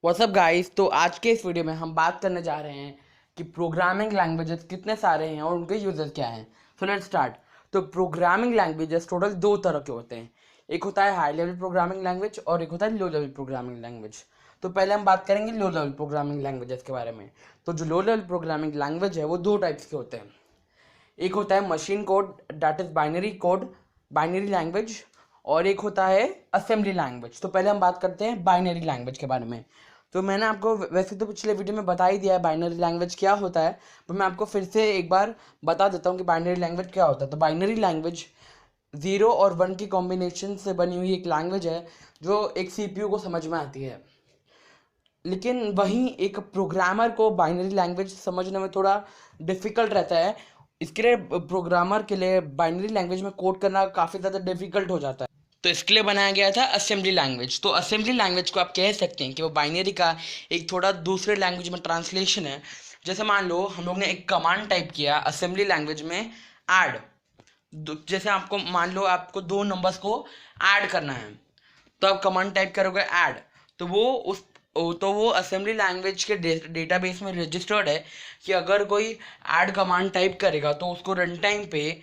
WhatsApp guys. तो आज के इस वीडियो में हम बात करने जा रहे हैं कि प्रोग्रामिंग लैंग्वेजेस कितने सारे हैं और उनके यूजर्स क्या हैं। So let's start. तो प्रोग्रामिंग लैंग्वेजेस टोटल दो तरह के होते हैं। एक होता है हाई लेवल प्रोग्रामिंग लैंग्वेज और एक होता है लो लेवल प्रोग्रामिंग लैंग्वेज। तो पहले हम बात करेंगे लो लेवल प्रोग्रामिंग लैंग्वेजेस के बारे में। तो जो लो लेवल प्रोग्रामिंग लैंग्वेज है वो दो टाइप्स के होते हैं। एक होता है machine code, that is binary code, binary language, और एक होता है असेंबली लैंग्वेज। तो पहले हम बात करते हैं बाइनरी लैंग्वेज के बारे में। तो मैंने आपको वैसे तो पिछले वीडियो में बता ही दिया है बाइनरी लैंग्वेज क्या होता है, पर मैं आपको फिर से एक बार बता देता हूँ कि बाइनरी लैंग्वेज क्या होता है। तो बाइनरी लैंग्वेज 0 और 1 की कॉम्बिनेशन से बनी हुई एक लैंग्वेज है जो एक सीपीयू को समझ में आती है। लेकिन वहीं एक प्रोग्रामर को बाइनरी लैंग्वेज समझने में थोड़ा डिफ़िकल्ट रहता है। इसके लिए प्रोग्रामर के लिए बाइनरी लैंग्वेज में कोड करना काफ़ी ज़्यादा डिफ़िकल्ट हो जाता है। तो इसके लिए बनाया गया था असेंबली लैंग्वेज। तो असेंबली लैंग्वेज को आप कह सकते हैं कि वो बाइनरी का एक थोड़ा दूसरे लैंग्वेज में ट्रांसलेशन है। जैसे मान लो हम लोग ने एक कमांड टाइप किया असेंबली लैंग्वेज में, ऐड। जैसे आपको मान लो आपको दो नंबर्स को ऐड करना है, तो आप कमांड टाइप करोगे ऐड, तो वो असेंबली लैंग्वेज के डेटाबेस में रजिस्टर्ड है कि अगर कोई ऐड कमांड टाइप करेगा तो उसको रन टाइम पे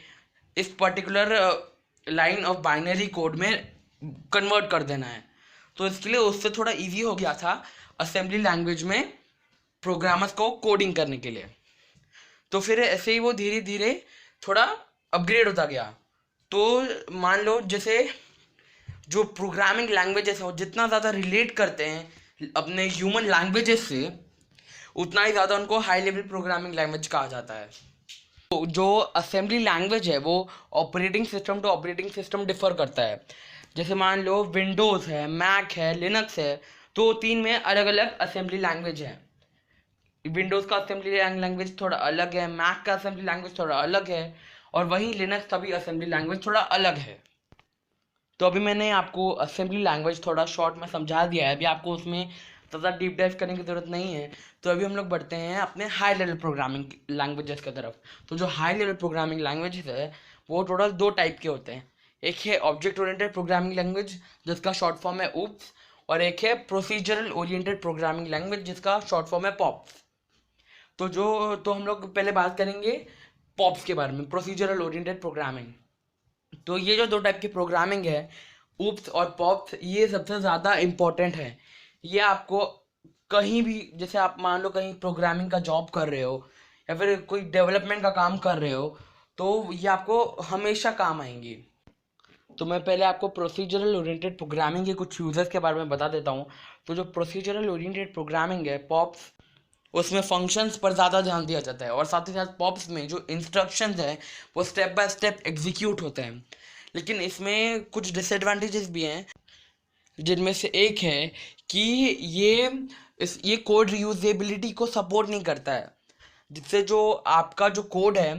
इस particular line of binary code में कन्वर्ट कर देना है। तो इसके लिए उससे थोड़ा इजी हो गया था असेंबली लैंग्वेज में प्रोग्रामर्स को कोडिंग करने के लिए। तो फिर ऐसे ही वो धीरे धीरे थोड़ा अपग्रेड होता गया। तो मान लो जैसे जो प्रोग्रामिंग लैंग्वेजेस हैं वो जितना ज़्यादा रिलेट करते हैं अपने ह्यूमन लैंग्वेजेस से, उतना ही ज़्यादा उनको हाई लेवल प्रोग्रामिंग लैंग्वेज कहा जाता है। तो जो असेंबली लैंग्वेज है वो operating system to operating system differ करता है। जैसे मान लो विंडोज़ है, मैक है, लिनक्स है, तो तीन में अलग अलग असेंबली लैंग्वेज है। विंडोज़ का असेंबली लैंग्वेज थोड़ा अलग है, मैक का असेंबली लैंग्वेज थोड़ा अलग है, और वहीं लिनक्स का भी असेंबली लैंग्वेज थोड़ा अलग है। तो अभी मैंने आपको असेंबली लैंग्वेज थोड़ा शॉर्ट में समझा दिया है, अभी आपको उसमें ज़्यादा डीप डाइव करने की ज़रूरत नहीं है। तो अभी हम लोग बढ़ते हैं अपने हाई लेवल प्रोग्रामिंग लैंग्वेजेस की तरफ। तो जो हाई लेवल प्रोग्रामिंग लैंग्वेजेस है वो टोटल दो टाइप के होते हैं। एक है ऑब्जेक्ट ओरिएंटेड प्रोग्रामिंग लैंग्वेज जिसका शॉर्ट फॉर्म है ऊप्स, और एक है प्रोसीजरल ओरिएंटेड प्रोग्रामिंग लैंग्वेज जिसका शॉर्ट फॉर्म है पॉप्स। तो हम लोग पहले बात करेंगे पॉप्स के बारे में, प्रोसीजरल ओरिएंटेड प्रोग्रामिंग। तो ये जो दो टाइप की प्रोग्रामिंग है, ऊप्स और पॉप्स, ये सबसे ज़्यादा इम्पोर्टेंट है। ये आपको कहीं भी, जैसे आप मान लो कहीं प्रोग्रामिंग का जॉब कर रहे हो या फिर कोई डेवलपमेंट का काम कर रहे हो, तो ये आपको हमेशा काम आएंगी। तो मैं पहले आपको प्रोसीजरल ओरिएंटेड प्रोग्रामिंग के कुछ यूजर्स के बारे में बता देता हूँ। तो जो प्रोसीजरल ओरिएंटेड प्रोग्रामिंग है पॉप्स, उसमें फंक्शंस पर ज़्यादा ध्यान दिया जाता है, और साथ ही साथ पॉप्स में जो इंस्ट्रक्शंस हैं वो स्टेप बाय स्टेप एग्जीक्यूट होते हैं। लेकिन इसमें कुछ डिसएडवांटेजेस भी हैं, जिनमें से एक है कि ये कोड रीयूजेबिलिटी को सपोर्ट नहीं करता है, जिससे जो आपका जो कोड है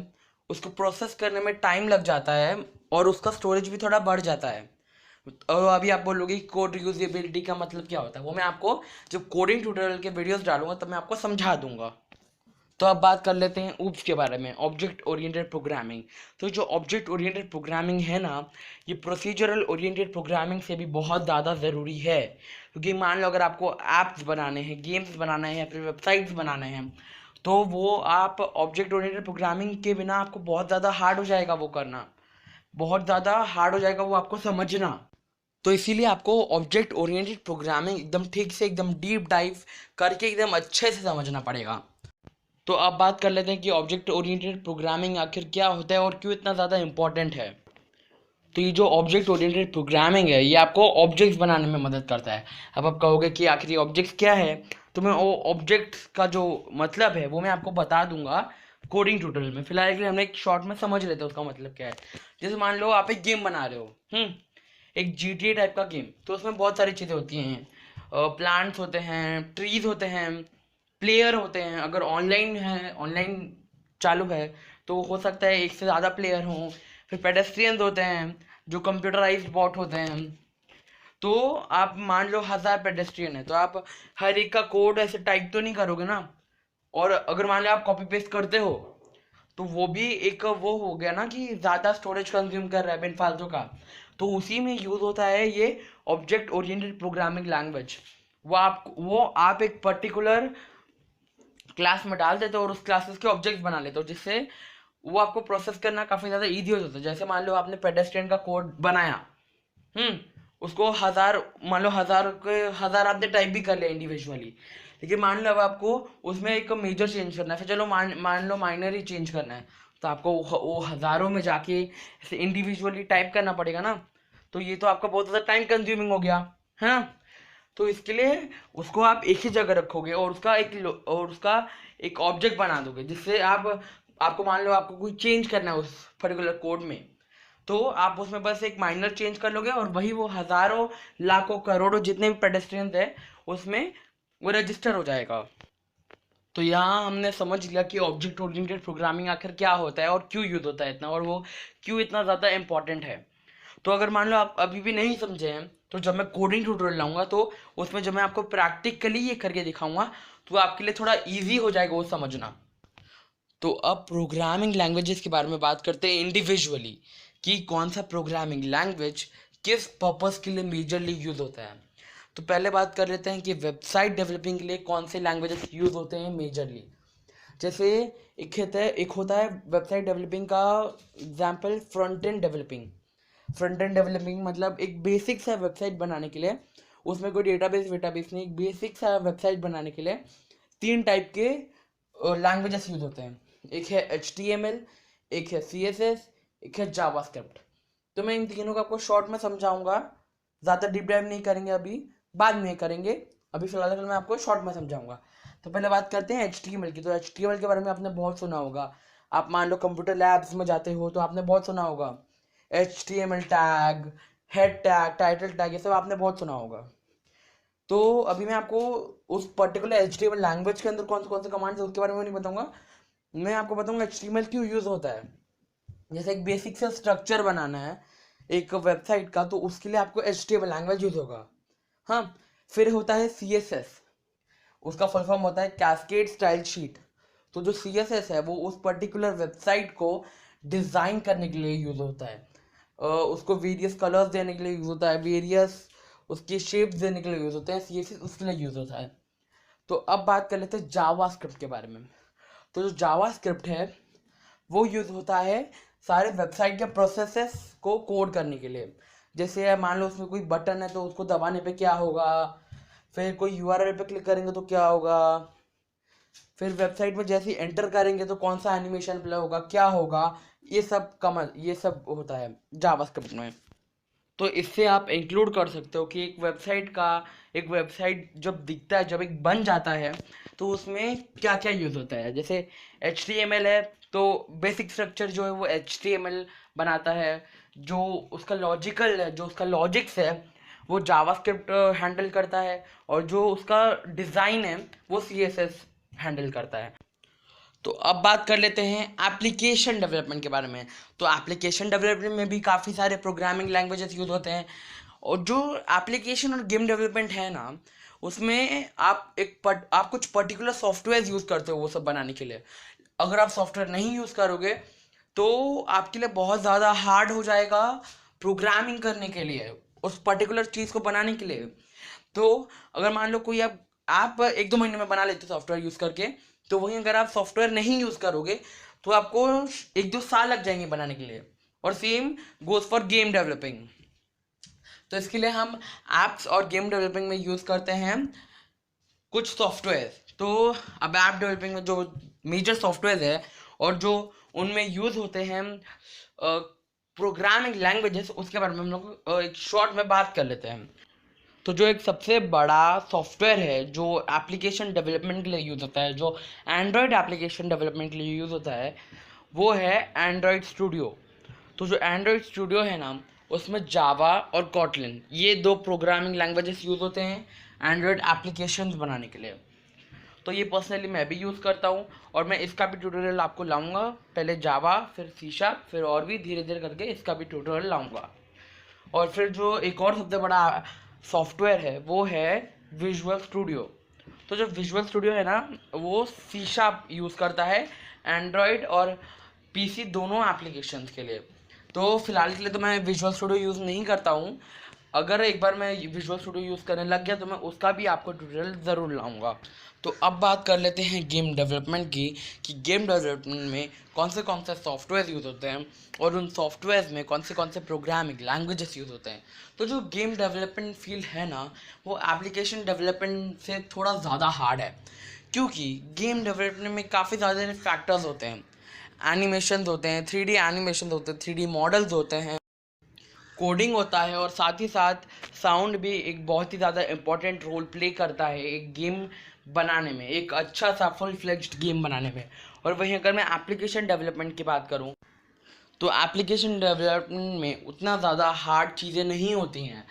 उसको प्रोसेस करने में टाइम लग जाता है और उसका स्टोरेज भी थोड़ा बढ़ जाता है। और अभी आप बोलोगे कि कोड रीयूजेबिलिटी का मतलब क्या होता है, वो मैं आपको जब कोडिंग ट्यूटोरियल के वीडियोस डालूंगा तब मैं आपको समझा दूंगा। तो अब बात कर लेते हैं ऊप्स के बारे में, ऑब्जेक्ट ओरिएंटेड प्रोग्रामिंग। तो जो ऑब्जेक्ट ओरिएंटेड प्रोग्रामिंग है ना, ये प्रोसीजरल ओरिएंटेड प्रोग्रामिंग से भी बहुत ज़्यादा ज़रूरी है। क्योंकि मान लो अगर आपको ऐप्स बनाने हैं, गेम्स बनाना है या फिर वेबसाइट्स बनाने हैं, तो वो आप ऑब्जेक्ट ओरिएंटेड प्रोग्रामिंग के बिना आपको बहुत ज़्यादा हार्ड हो जाएगा वो करना, बहुत ज़्यादा हार्ड हो जाएगा वो आपको समझना। तो इसीलिए आपको ऑब्जेक्ट ओरिएंटेड प्रोग्रामिंग एकदम ठीक से, एकदम डीप डाइव करके एकदम अच्छे से समझना पड़ेगा। तो अब बात कर लेते हैं कि ऑब्जेक्ट ओरिएंटेड प्रोग्रामिंग आखिर क्या होता है और क्यों इतना ज़्यादा इम्पोर्टेंट है। तो ये जो ऑब्जेक्ट ओरिएंटेड प्रोग्रामिंग है ये आपको ऑब्जेक्ट्स बनाने में मदद करता है। अब आप कहोगे कि आखिर ये ऑब्जेक्ट्स क्या है, तो मैं वो ऑब्जेक्ट्स का जो मतलब है वो मैं आपको बता दूंगा कोडिंग ट्यूटोरियल में। फिलहाल के लिए हम एक शॉर्ट में समझ लेते हैं उसका मतलब क्या है। जैसे मान लो आप एक गेम बना रहे हो, एक GTA टाइप का गेम, तो उसमें बहुत सारी चीज़ें होती हैं। प्लांट्स होते हैं, ट्रीज होते हैं, प्लेयर होते हैं। अगर ऑनलाइन है, ऑनलाइन चालू है, तो हो सकता है एक से ज़्यादा प्लेयर हों। फिर पेडेस्ट्रियंस होते हैं जो कंप्यूटराइज्ड बॉट होते हैं। तो आप मान लो 1000 पेडेस्ट्रियन है, तो आप हर एक का कोड ऐसे टाइप तो नहीं करोगे ना। और अगर मान लो आप कॉपी पेस्ट करते हो, तो वो भी एक वो हो गया ना कि ज़्यादा स्टोरेज कंज्यूम कर रहा है बिन फालतू का। तो उसी में यूज़ होता है ये ऑब्जेक्ट ओरिएंटेड प्रोग्रामिंग लैंग्वेज। वो आप एक पर्टिकुलर क्लास में डाल देते हो और उस क्लासेस के ऑब्जेक्ट बना लेते हो, जिससे वो आपको प्रोसेस करना काफ़ी ज़्यादा ईजी हो जाता है। जैसे मान लो आपने पेडेस्ट्रियन का कोड बनाया, हम्म उसको मान लो हजार आपने टाइप भी कर लिया इंडिविजुअली, लेकिन मान लो अब आपको उसमें एक मेजर चेंज करना है, फिर चलो मान लो माइनर ही चेंज करना है, तो आपको वो हजारों में जाके ऐसे इंडिविजुअली टाइप करना पड़ेगा ना। तो ये तो आपका बहुत ज़्यादा टाइम कंज्यूमिंग हो गया है ना। तो इसके लिए उसको आप एक ही जगह रखोगे और उसका एक ऑब्जेक्ट बना दोगे, जिससे आपको मान लो आपको कोई चेंज करना है उस पर्टिकुलर कोड में, तो आप उसमें बस एक माइनर चेंज कर लोगे और वही वो हजारों लाखों करोड़ों जितने भी पेडेस्ट्रियंस है उसमें वो रजिस्टर हो जाएगा। तो यहाँ हमने समझ लिया कि ऑब्जेक्ट ओरिएंटेड प्रोग्रामिंग आखिर क्या होता है और क्यों यूज होता है इतना, और वो क्यों इतना ज़्यादा इम्पोर्टेंट है। तो अगर मान लो आप अभी भी नहीं समझे हैं, तो जब मैं कोडिंग ट्यूटोरियल लाऊंगा तो उसमें जब मैं आपको प्रैक्टिकली ये करके दिखाऊंगा तो आपके लिए थोड़ा ईजी हो जाएगा वो समझना। तो अब प्रोग्रामिंग लैंग्वेजेस के बारे में बात करते हैं इंडिविजुअली, कि कौन सा प्रोग्रामिंग लैंग्वेज किस पर्पस के लिए मेजरली यूज होता है। तो पहले बात कर लेते हैं कि वेबसाइट डेवलपिंग के लिए कौन से लैंग्वेजेस यूज होते हैं मेजरली। जैसे एक होता है वेबसाइट डेवलपिंग का एग्जाम्पल, फ्रंट एंड डेवलपिंग मतलब एक बेसिक सा वेबसाइट बनाने के लिए, उसमें कोई डेटाबेस नहीं, एक बेसिक सा वेबसाइट बनाने के लिए 3 टाइप के लैंग्वेजेस यूज होते हैं। एक है HTML, एक है CSS, एक है जावास्क्रिप्ट। तो मैं इन तीनों को आपको शॉर्ट में समझाऊंगा, ज़्यादा डीप डाइव नहीं करेंगे अभी, बाद में करेंगे। अभी फिलहाल मैं आपको शॉर्ट में समझाऊंगा। तो पहले बात करते हैं HTML की। तो HTML के बारे में आपने बहुत सुना होगा, आप मान लो कंप्यूटर लैब्स में जाते हो तो आपने बहुत सुना होगा HTML tag, head tag, title tag, ये सब आपने बहुत सुना होगा। तो अभी मैं आपको उस पर्टिकुलर HTML लैंग्वेज के अंदर कौन से कमांड्स है उसके बारे में नहीं बताऊंगा, मैं आपको बताऊंगा HTML क्यों यूज होता है। जैसे एक बेसिक से स्ट्रक्चर बनाना है एक वेबसाइट का, तो उसके लिए आपको HTML लैंग्वेज यूज होगा। हाँ, फिर होता है CSS, उसका फुल फॉर्म होता है कैस्केड स्टाइल शीट। तो जो CSS है वो उस पर्टिकुलर वेबसाइट को डिज़ाइन करने के लिए यूज होता है, उसको वेरियस कलर्स देने के लिए यूज होता है, वेरियस उसकी शेप्स देने के लिए यूज होते हैं, CSS उसके लिए यूज होता है। तो अब बात कर लेते हैं जावास्क्रिप्ट के बारे में। तो जो जावास्क्रिप्ट है वो यूज होता है सारे वेबसाइट के प्रोसेसेस को कोड करने के लिए। जैसे मान लो उसमें कोई बटन है तो उसको दबाने पे क्या होगा, फिर कोई URL पे क्लिक करेंगे तो क्या होगा, फिर वेबसाइट में जैसे ही एंटर करेंगे तो कौन सा एनिमेशन प्ले होगा, क्या होगा, ये सब होता है जावास्क्रिप्ट में। तो इससे आप इंक्लूड कर सकते हो कि एक वेबसाइट जब दिखता है, जब एक बन जाता है, तो उसमें क्या क्या यूज़ होता है। जैसे HTML है तो बेसिक स्ट्रक्चर जो है वो HTML बनाता है, जो उसका लॉजिक्स है वो जावास्क्रिप्ट हैंडल करता है, और जो उसका डिज़ाइन है वो CSS हैंडल करता है। तो अब बात कर लेते हैं एप्लीकेशन डेवलपमेंट के बारे में। तो एप्लीकेशन डेवलपमेंट में भी काफ़ी सारे प्रोग्रामिंग लैंग्वेजेस यूज होते हैं, और जो एप्लीकेशन और गेम डेवलपमेंट है ना, उसमें आप कुछ पर्टिकुलर सॉफ्टवेयर यूज़ करते हो वो सब बनाने के लिए। अगर आप सॉफ्टवेयर नहीं यूज़ करोगे तो आपके लिए बहुत ज़्यादा हार्ड हो जाएगा प्रोग्रामिंग करने के लिए, उस पर्टिकुलर चीज़ को बनाने के लिए। तो अगर मान लो कोई आप 1-2 महीने में बना लेते हो सॉफ्टवेयर यूज़ करके, तो वहीं अगर आप सॉफ्टवेयर नहीं यूज़ करोगे तो आपको 1-2 साल लग जाएंगे बनाने के लिए। और same goes for game developing. तो इसके लिए हम एप्स और गेम डेवलपिंग में यूज़ करते हैं कुछ सॉफ्टवेयर। तो अब ऐप डेवलपिंग में जो मेजर सॉफ्टवेयर है और जो उनमें यूज़ होते हैं प्रोग्रामिंग लैंग्वेजेस, उसके बारे में हम लोग एक शॉर्ट में बात कर लेते हैं। तो जो एक सबसे बड़ा सॉफ्टवेयर है जो एप्लीकेशन डेवलपमेंट के लिए यूज़ होता है, जो एंड्रॉयड एप्लीकेशन डेवलपमेंट के लिए यूज़ होता है, वो है एंड्रॉयड स्टूडियो। तो जो एंड्रॉयड स्टूडियो है ना, उसमें जावा और कॉटलिन, ये 2 प्रोग्रामिंग लैंग्वेजेस यूज़ होते हैं एंड्रॉयड एप्लीकेशंस बनाने के लिए। तो ये पर्सनली मैं भी यूज़ करता हूँ, और मैं इसका भी ट्यूटोरियल आपको लाऊंगा। पहले जावा, फिर C#, फिर और भी धीरे धीरे करके इसका भी ट्यूटोरियल लाऊंगा। और फिर जो एक और सबसे बड़ा सॉफ्टवेयर है वो है विजुअल स्टूडियो। तो जो विजुअल स्टूडियो है ना, वो C# यूज़ करता है एंड्रॉयड और PC दोनों एप्लीकेशंस के लिए। तो फिलहाल के लिए तो मैं विजुअल स्टूडियो यूज़ नहीं करता हूँ, अगर एक बार मैं विजुअल स्टूडियो यूज़ करने लग गया तो मैं उसका भी आपको ट्यूटोरियल ज़रूर लाऊंगा। तो अब बात कर लेते हैं गेम डेवलपमेंट की, कि गेम डेवलपमेंट में कौन से सॉफ्टवेयर यूज़ होते हैं और उन सॉफ्टवेयर में कौन से प्रोग्रामिंग लैंग्वेजेस यूज़ होते हैं। तो जो गेम डेवलपमेंट फील्ड है ना, वो एप्लीकेशन डेवलपमेंट से थोड़ा ज़्यादा हार्ड है, क्योंकि गेम डेवलपमेंट में काफ़ी ज़्यादा फैक्टर्स होते हैं। एनिमेशन होते हैं, 3D एनिमेशन होते हैं, 3D मॉडल्स होते हैं, कोडिंग होता है, और साथ ही साथ साउंड भी एक बहुत ही ज़्यादा इम्पोर्टेंट रोल प्ले करता है एक गेम बनाने में, एक अच्छा सा फुल फ्लेज्ड गेम बनाने में। और वहीं अगर मैं एप्लीकेशन डेवलपमेंट की बात करूं, तो एप्लीकेशन डेवलपमेंट में उतना ज़्यादा हार्ड चीज़ें नहीं होती हैं।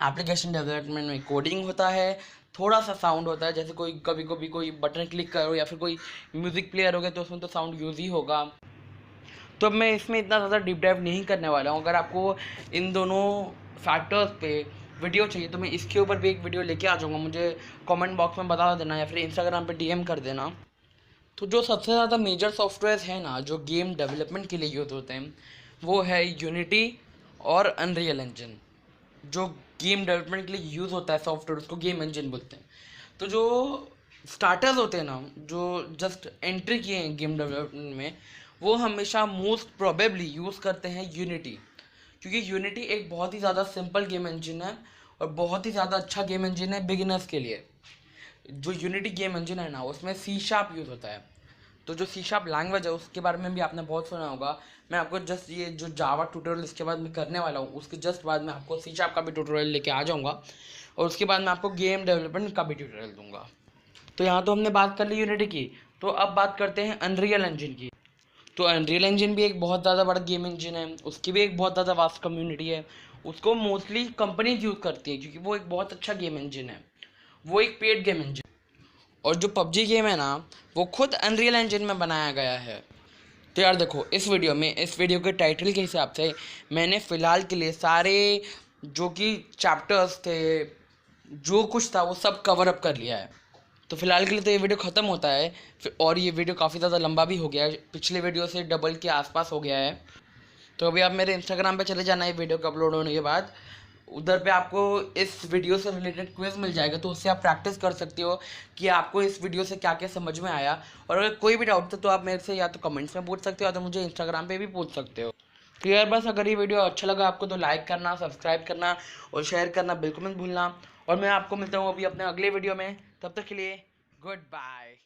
एप्लीकेशन डेवलपमेंट में कोडिंग होता है, थोड़ा सा साउंड होता है, जैसे कोई कभी कभी कोई बटन क्लिक करो या फिर कोई म्यूज़िक प्लेयर हो गया तो उसमें तो साउंड यूज़ ही होगा। तो अब मैं इसमें इतना ज़्यादा डीप डाइव नहीं करने वाला हूँ। अगर आपको इन दोनों फैक्टर्स पे वीडियो चाहिए तो मैं इसके ऊपर भी एक वीडियो लेके आ जाऊँगा, मुझे कमेंट बॉक्स में बता देना या फिर इंस्टाग्राम पे डीएम कर देना। तो जो सबसे ज़्यादा मेजर सॉफ्टवेयर है ना जो गेम डेवलपमेंट के लिए यूज़ होते हैं, वो है यूनिटी और अनरियल इंजन। जो गेम डेवलपमेंट के लिए यूज़ होता है सॉफ्टवेयर, उसको गेम इंजन बोलते हैं। तो जो स्टार्टर्स होते हैं ना, जो जस्ट एंट्री किए हैं गेम डेवलपमेंट में, वो हमेशा मोस्ट प्रोबेबली यूज़ करते हैं यूनिटी, क्योंकि यूनिटी एक बहुत ही ज़्यादा सिंपल गेम इंजन है और बहुत ही ज़्यादा अच्छा गेम इंजन है बिगिनर्स के लिए। जो यूनिटी गेम इंजन है ना, उसमें सी शार्प यूज़ होता है। तो जो सी शार्प लैंग्वेज है उसके बारे में भी आपने बहुत सुना होगा। मैं आपको जस्ट ये जो जावा ट्यूटोरियल इसके बाद मैं करने वाला हूँ, उसके जस्ट बाद मैं आपको सी शार्प का भी ट्यूटोरियल लेके आ जाऊँगा, और उसके बाद मैं आपको गेम डेवलपमेंट का भी ट्यूटोरियल दूंगा। तो यहाँ तो हमने बात कर ली यूनिटी की, तो अब बात करते हैं अनरियल इंजन की। तो अनरियल इंजन भी एक बहुत ज़्यादा बड़ा गेम इंजन है, उसकी भी एक बहुत ज़्यादा वास्ट कम्युनिटी है। उसको मोस्टली कंपनीज यूज़ करती है क्योंकि वो एक बहुत अच्छा गेम इंजन है, वो एक पेड गेम इंजन। और जो पबजी गेम है ना, वो खुद अनरियल इंजन में बनाया गया है। तो यार देखो, इस वीडियो के टाइटल के हिसाब से मैंने फ़िलहाल के लिए सारे जो कि चैप्टर्स थे, जो कुछ था वो सब कवर अप कर लिया है। तो फिलहाल के लिए तो ये वीडियो ख़त्म होता है और ये वीडियो काफ़ी ज़्यादा लंबा भी हो गया है, पिछले वीडियो से डबल के आसपास हो गया है। तो अभी आप मेरे इंस्टाग्राम पे चले जाना है वीडियो को अपलोड होने के बाद, उधर पे आपको इस वीडियो से रिलेटेड क्विज मिल जाएगा, तो उससे आप प्रैक्टिस कर सकते हो कि आपको इस वीडियो से क्या क्या समझ में आया। और अगर कोई भी डाउट था तो आप मेरे से या तो कमेंट्स में पूछ सकते हो या तो मुझे इंस्टाग्राम पे भी पूछ सकते हो। तो यार बस, अगर ये वीडियो अच्छा लगा आपको तो लाइक करना, सब्सक्राइब करना और शेयर करना बिल्कुल मत भूलना। और मैं आपको मिलता हूँ अभी अपने अगले वीडियो में, तब तक के लिए गुड बाय।